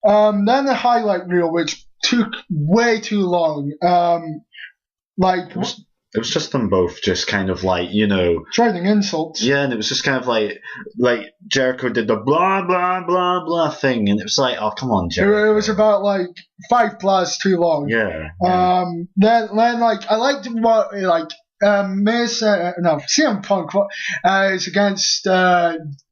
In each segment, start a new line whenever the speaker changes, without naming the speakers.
Then the highlight reel, which took way too long.
It was just them both just kind of like,
trading insults.
Yeah, and it was just kind of like Jericho did the blah, blah, blah, blah thing, and it was like, oh, come on, Jericho.
It was about 5 blahs too long.
Yeah.
Then I liked what CM Punk is against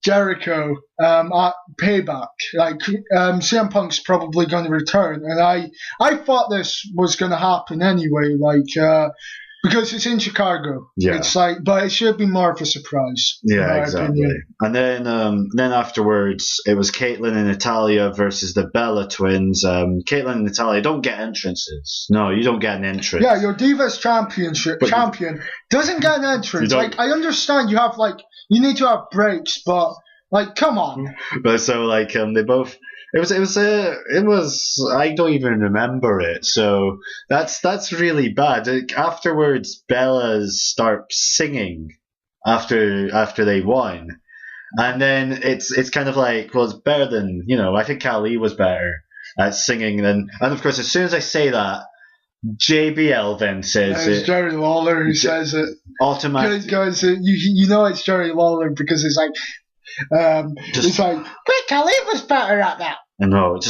Jericho at Payback. CM Punk's probably going to return, and I thought this was going to happen anyway. Because it's in Chicago.
Yeah.
It's but it should be more of a surprise.
Yeah, exactly. Opinion. And then afterwards, it was Caitlyn and Natalya versus the Bella Twins. Caitlyn and Natalya don't get entrances. No, you don't get an entrance.
Yeah, your Divas champion doesn't get an entrance. I understand you have you need to have breaks, but come on.
But so they both. It was. I don't even remember it. So that's really bad. Afterwards, Bella start singing after they won, and then it's kind of it's better than I think Ali was better at singing than, and of course as soon as I say that, JBL then says
it's Jerry Lawler who says it
automatically.
Because it's Jerry Lawler because it's quick, Ali was better at that.
I know, it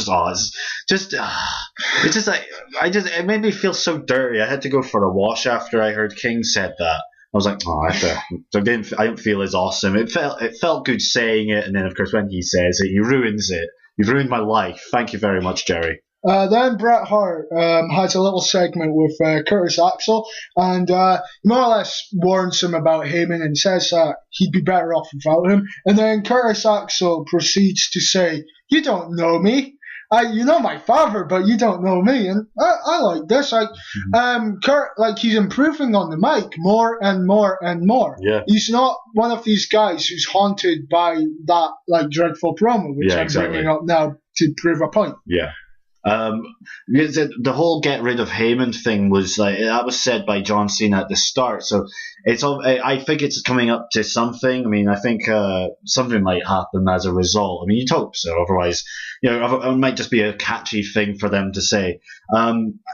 made me feel so dirty. I had to go for a wash after I heard King said that. I was like, I didn't feel as awesome. It felt good saying it, and then of course when he says it, he ruins it. You've ruined my life. Thank you very much, Jerry.
Then Bret Hart has a little segment with Curtis Axel, and more or less warns him about Heyman and says that he'd be better off without him. And then Curtis Axel proceeds to say, "You don't know me. You know my father, but you don't know me." And I like this. Kurt, he's improving on the mic more and more and more.
Yeah.
He's not one of these guys who's haunted by that dreadful promo, which I'm bringing up now to prove a point.
Yeah. The whole get rid of Heyman thing was that was said by John Cena at the start, so I think it's coming up to something. I mean, I think something might happen as a result. I mean, you'd hope so. Otherwise, it might just be a catchy thing for them to say.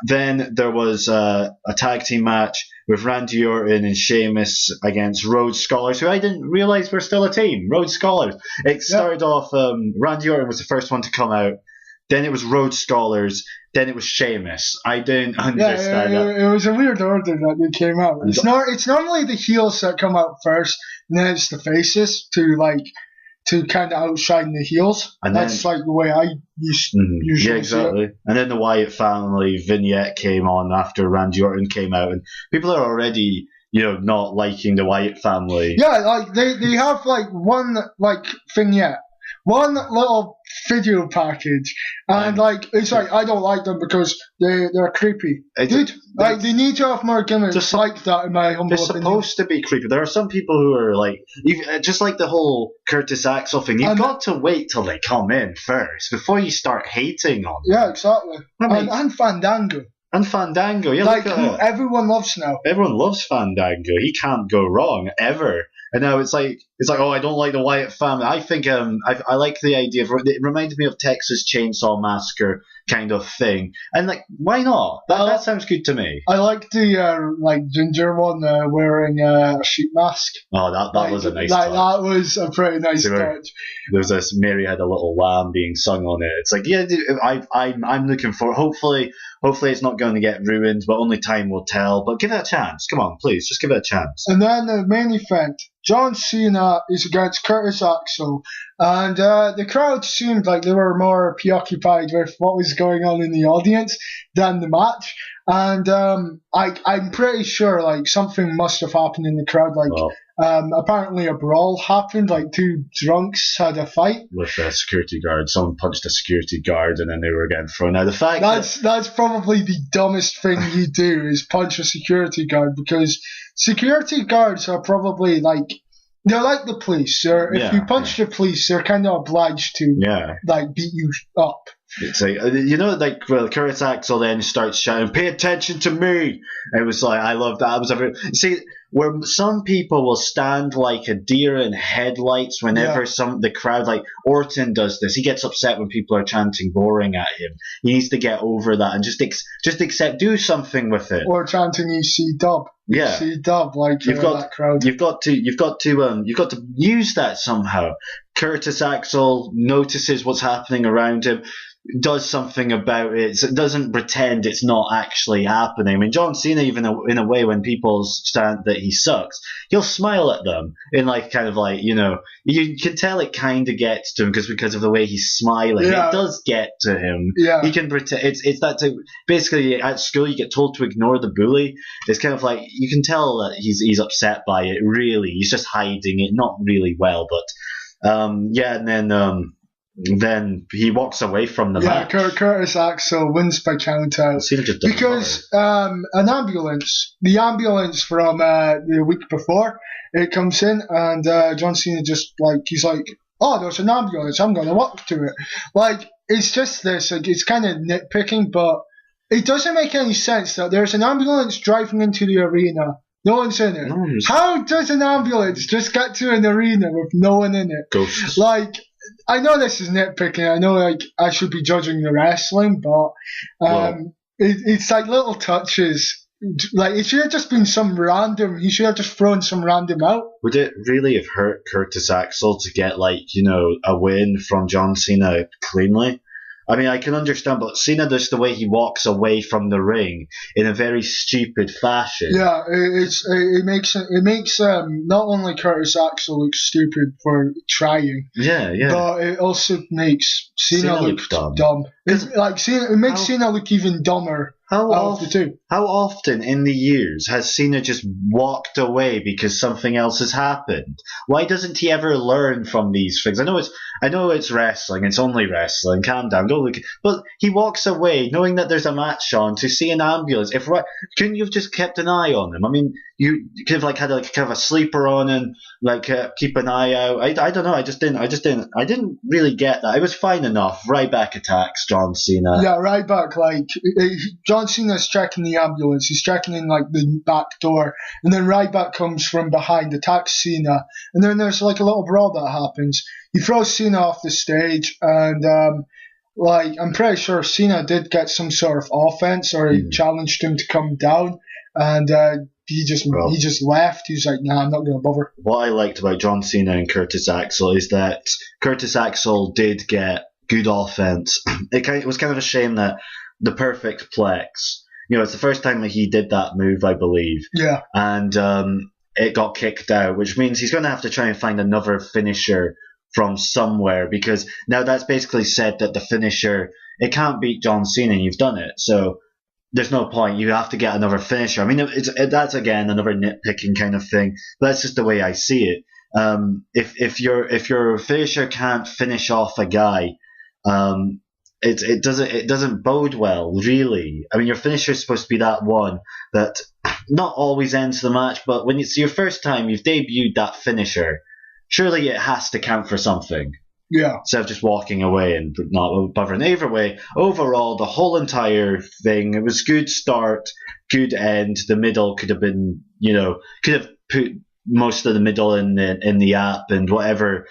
Then there was a tag team match with Randy Orton and Sheamus against Rhodes Scholars, who I didn't realize were still a team. Rhodes Scholars. It started off. Randy Orton was the first one to come out. Then it was Rhodes Scholars. Then it was Sheamus. I didn't understand that.
It was a weird order that they came out. It's normally the heels that come out first, and then it's the faces to kind of outshine the heels. And that's the way I usually see it.
Exactly. And then the Wyatt family vignette came on after Randy Orton came out, and people are already not liking the Wyatt family.
Yeah, they have one vignette. One little video package, and it's I don't like them because they're creepy. Dude, they need to have more gimmicks like that in my humble opinion.
They're supposed to be creepy. There are some people who are just like the whole Curtis Axel thing. You've got to wait till they come in first before you start hating on them.
Yeah, exactly. And Fandango.
And Fandango, yeah.
Who everyone loves now.
Everyone loves Fandango. He can't go wrong, ever. And now it's like, oh, I don't like the Wyatt family. I think I like the idea of it. Reminded me of Texas Chainsaw Massacre kind of thing. And why not? That sounds good to me.
I like the ginger one wearing a sheep mask.
Oh, that was a nice touch.
That was a pretty nice touch.
There was this Mary Had a Little Lamb being sung on it. It's I'm looking for. Hopefully it's not going to get ruined, but only time will tell. But give it a chance. Come on, please, just give it a chance.
And then the main event. John Cena is against Curtis Axel, and the crowd seemed like they were more preoccupied with what was going on in the audience than the match. And I'm pretty sure something must have happened in the crowd. Apparently a brawl happened. Two drunks had a fight
with a security guard. Someone punched a security guard, and then they were getting thrown out. The fact
that's probably the dumbest thing you do is punch a security guard, because security guards are probably they're like the police. If you punch the police, they're kind of obliged to beat you up
It's like, like Curtis Axel then starts shouting, "Pay attention to me!" It was like, I love that. I was see where some people will stand like a deer in headlights whenever the crowd, like Orton does this. He gets upset when people are chanting boring at him. He needs to get over that and just accept, do something with it.
Or chanting EC dub.
Yeah,
EC dub, like that crowd.
You've got to use that somehow. Curtis Axel notices what's happening around him, does something about it. So it doesn't pretend it's not actually happening. I mean, John Cena, even in a way, when people stand that he sucks, he'll smile at them in like kind of like, you can tell it kind of gets to him because of the way he's smiling. Yeah. It does get to him.
Yeah.
He can pretend. It's that basically at school you get told to ignore the bully. It's kind of like you can tell that he's upset by it. Really, he's just hiding it, not really well, but and then he walks away from the match.
Curtis Axel wins by count out because the ambulance from the week before, it comes in and John Cena just he's like, oh, there's an ambulance, I'm gonna walk to it. Like, it's just this, like, it's kind of nitpicking, but it doesn't make any sense that there's an ambulance driving into the arena. No one's in it. How does an ambulance just get to an arena with no one in it?
Ghosts.
Like, I know this is nitpicking. I know, like, I should be judging the wrestling, but it's like little touches. Like, it should have just been some random. He should have just thrown some random out.
Would it really have hurt Curtis Axel to get, like, a win from John Cena cleanly? I mean, I can understand, but Cena does the way he walks away from the ring in a very stupid fashion.
Yeah, it makes not only Curtis Axel look stupid for trying.
Yeah.
But it also makes Cena look dumb. It makes Cena look even dumber. How
often in the years has Cena just walked away because something else has happened? Why doesn't he ever learn from these things? I know it's wrestling. It's only wrestling. Calm down. Don't look. But he walks away knowing that there's a match on to see an ambulance. Couldn't you have just kept an eye on him? I mean, you could have had kind of a sleeper on and keep an eye out. I don't know. I didn't really get that. It was fine enough. Ryback attacks John Cena.
Yeah, Ryback, John Cena's checking the ambulance. He's checking in the back door, and then Ryback comes from behind, attacks Cena, and then there's a little brawl that happens. He throws Cena off the stage, and I'm pretty sure Cena did get some sort of offense, or he challenged him to come down, and he just left. He was like, nah, I'm not going to bother.
What I liked about John Cena and Curtis Axel is that Curtis Axel did get good offense. It was kind of a shame that the perfect plex, it's the first time that he did that move, I believe.
Yeah.
And it got kicked out, which means he's going to have to try and find another finisher from somewhere, because now that's basically said that the finisher, it can't beat John Cena, and you've done it. So there's no point. You have to get another finisher. I mean, that's again another nitpicking kind of thing. But that's just the way I see it. If your finisher can't finish off a guy, it doesn't bode well, really. I mean, your finisher is supposed to be that one that not always ends the match, but when it's your first time you've debuted that finisher, surely it has to count for something.
Yeah.
Instead of just walking away and not bothering. Either way, overall, the whole entire thing, it was good start, good end. The middle could have been, could have put most of the middle in the app, and whatever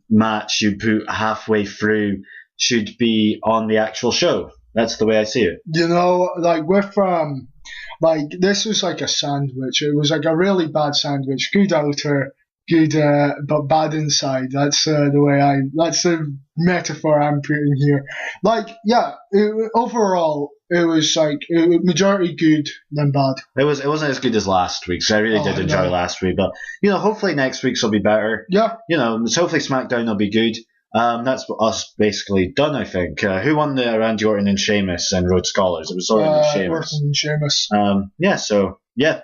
match you put halfway through should be on the actual show. That's the way I see it.
This was like a sandwich. It was like a really bad sandwich. Good outer, good but bad inside. That's that's the metaphor I'm putting here. Overall, it was majority good than bad.
It wasn't as good as last week, so I really did enjoy last week. But hopefully next week's will be better.
Yeah.
Hopefully SmackDown will be good. That's us basically done, I think. Who won the Randy Orton and Sheamus and Rhodes Scholars? It was Orton and Sheamus.
Orton and Sheamus.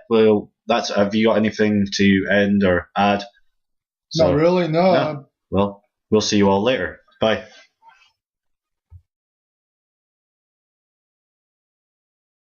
Well, that's. Have you got anything to end or add?
Not really, no.
Well, we'll see you all later. Bye.